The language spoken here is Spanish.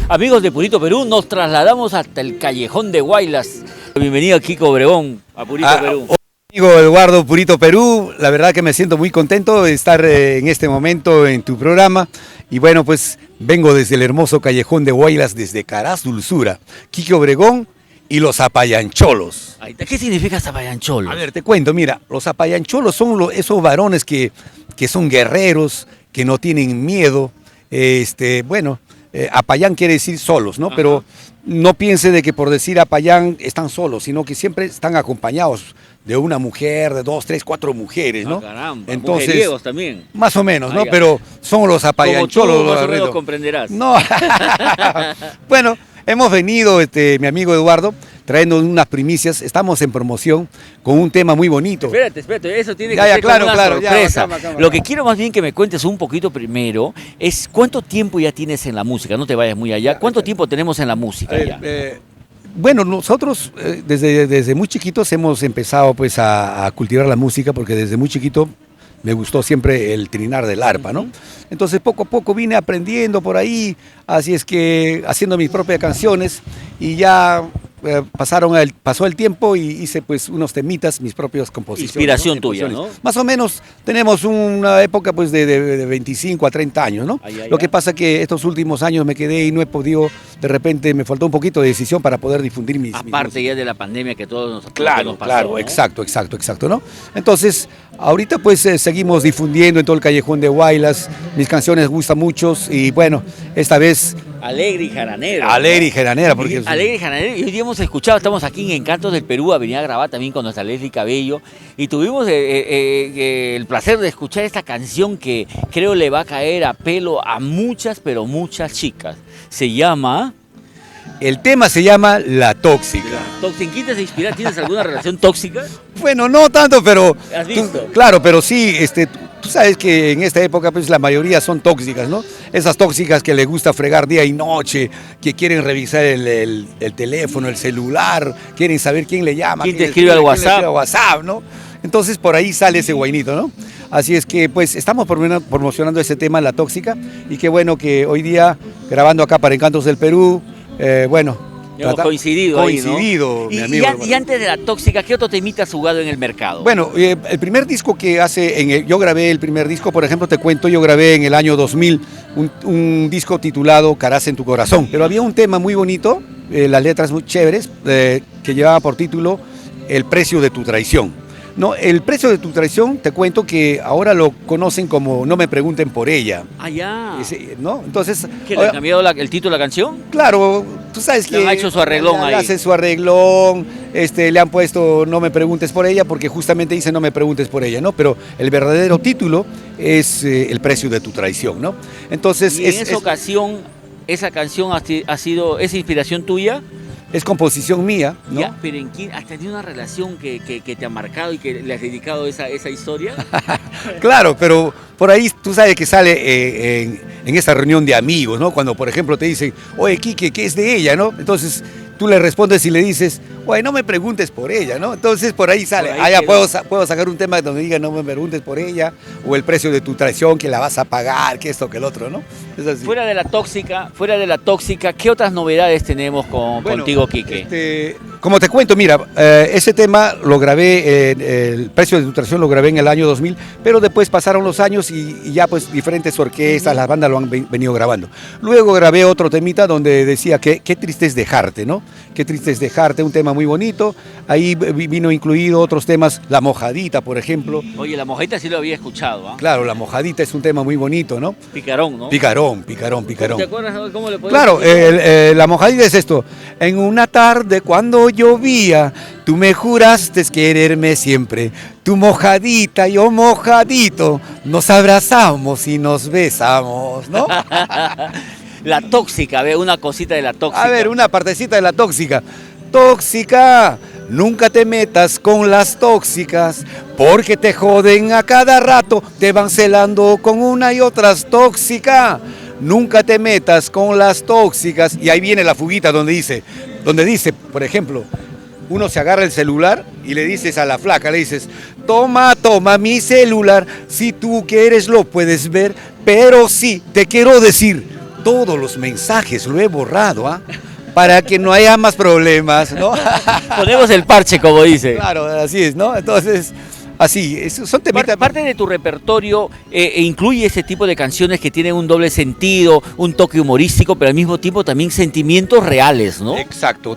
Amigos de Purito Perú, nos trasladamos hasta el Callejón de Guaylas. Bienvenido a Kiko Obregón, a Purito Perú. Amigo Eduardo, Purito Perú, la verdad que me siento muy contento de estar en este momento en tu programa. Y bueno, pues vengo desde el hermoso Callejón de Guaylas, desde Caraz Dulzura, Kiko Obregón y los Zapayancholos. ¿Qué significa Zapayancholo? A ver, te cuento, mira, los Zapayancholos son esos varones que son guerreros, que no tienen miedo, Apayán quiere decir solos, ¿no? Ajá. Pero no piense de que por decir Apayán están solos, sino que siempre están acompañados de una mujer, de 2, 3, 4 mujeres, ¿no? Caramba, entonces, mujeriegos también. Más o menos, ¿no? Pero son los Apayancholos. Como tú más o menos comprenderás. No. Bueno, hemos venido, mi amigo Eduardo, trayendo unas primicias. Estamos en promoción con un tema muy bonito. Espérate, eso tiene que ser claro, una sorpresa. Calma. Lo que quiero más bien que me cuentes un poquito primero es cuánto tiempo ya tienes en la música. No te vayas muy allá. ¿Cuánto tiempo tenemos en la música ya? Bueno, nosotros desde muy chiquitos hemos empezado pues a cultivar la música, porque desde muy chiquito me gustó siempre el trinar del arpa, ¿no? Entonces poco a poco vine aprendiendo por ahí, así es que haciendo mis propias canciones y ya pasó el tiempo y hice pues unos temitas, mis propias composiciones. Inspiración tuya, ¿no? Más o menos tenemos una época pues de 25 a 30 años, ¿no? Lo que pasa que estos últimos años me quedé y no he podido, de repente me faltó un poquito de decisión para poder difundir mis... Aparte ya de la pandemia que todos nos Claro, pasó, ¿no? Exacto, ¿no? Entonces, ahorita pues seguimos difundiendo en todo el Callejón de Guaylas, mis canciones gustan mucho y bueno, esta vez... Alegre y jaranera. Alegre y jaranera, porque... Alegre y jaranera. Y hoy día hemos escuchado, estamos aquí en Encantos del Perú, a venir a grabar también con nuestra Leslie Cabello, y tuvimos el placer de escuchar esta canción que creo le va a caer a pelo a muchas, pero muchas chicas. Se llama... El tema se llama La Tóxica. ¿En quién te inspira? ¿Tienes alguna relación tóxica? Bueno, no tanto, pero... ¿Has visto? Claro, pero sí, tú sabes que en esta época pues la mayoría son tóxicas, ¿no? Esas tóxicas que les gusta fregar día y noche, que quieren revisar el teléfono, el celular, quieren saber quién le llama. ¿Quién te escribe al WhatsApp, ¿no? Entonces por ahí sale ese guainito, ¿no? Así es que pues estamos promocionando ese tema, La Tóxica, y qué bueno que hoy día, grabando acá para Encantos del Perú, hemos coincidido ahí, ¿no? Mi amigo. Y antes de La Tóxica, ¿qué otro temita has jugado en el mercado? Bueno, el primer disco que yo grabé el primer disco, por ejemplo, te cuento, yo grabé en el año 2000 un disco titulado Caraz en tu corazón. Pero había un tema muy bonito, las letras muy chéveres, que llevaba por título El precio de tu traición. No, el precio de tu traición, te cuento que ahora lo conocen como No me pregunten por ella. Ah, ya. ¿No? Entonces, ¿qué, le han cambiado el título de la canción? Claro, tú sabes que... Le han hecho su arreglón ahí. Hacen su arreglón, le han puesto No me preguntes por ella, porque justamente dice No me preguntes por ella, ¿no? Pero el verdadero título es El precio de tu traición, ¿no? Entonces... ¿Y en esa ocasión, esa canción es inspiración tuya? Es composición mía, ¿no? Ya, pero ¿has tenido una relación que te ha marcado y que le has dedicado esa historia? Claro, pero por ahí tú sabes que sale en esa reunión de amigos, ¿no? Cuando, por ejemplo, te dicen, oye, Quique, ¿qué es de ella, no? Entonces tú le respondes y le dices, oye, no me preguntes por ella, ¿no? Entonces por ahí sale, puedo sacar un tema donde diga no me preguntes por ella, o el precio de tu traición, que la vas a pagar, que esto, que el otro, ¿no? Es así. Fuera de la tóxica, ¿qué otras novedades tenemos contigo, Quique? Como te cuento, mira, ese tema lo grabé, el precio de tu traición lo grabé en el año 2000, pero después pasaron los años y ya pues diferentes orquestas, las bandas lo han venido grabando. Luego grabé otro temita donde decía que qué triste es dejarte, ¿no? Qué triste es dejarte, un tema muy bonito. Ahí vino incluido otros temas, La Mojadita, por ejemplo. Oye, La Mojadita sí lo había escuchado, ¿ah? Claro, La Mojadita es un tema muy bonito, ¿no? Picarón, ¿no? Picarón. ¿Te acuerdas cómo le podías Claro, La Mojadita es esto. En una tarde cuando llovía, tú me juraste quererme siempre. Tu mojadita, yo mojadito, nos abrazamos y nos besamos, ¿no? La Tóxica, a ver, una cosita de La Tóxica. A ver, una partecita de La Tóxica. Tóxica, nunca te metas con las tóxicas, porque te joden a cada rato, te van celando con una y otras tóxica. Nunca te metas con las tóxicas. Y ahí viene la fuguita donde dice, por ejemplo, uno se agarra el celular y le dices a la flaca, le dices, Toma, toma mi celular, si tú quieres lo puedes ver, pero sí, te quiero decir, todos los mensajes lo he borrado, ¿ah? Para que no haya más problemas, ¿no? Ponemos el parche, como dice. Claro, así es, ¿no? Entonces, así, son temitas. Parte de tu repertorio incluye ese tipo de canciones que tienen un doble sentido, un toque humorístico, pero al mismo tiempo también sentimientos reales, ¿no? Exacto.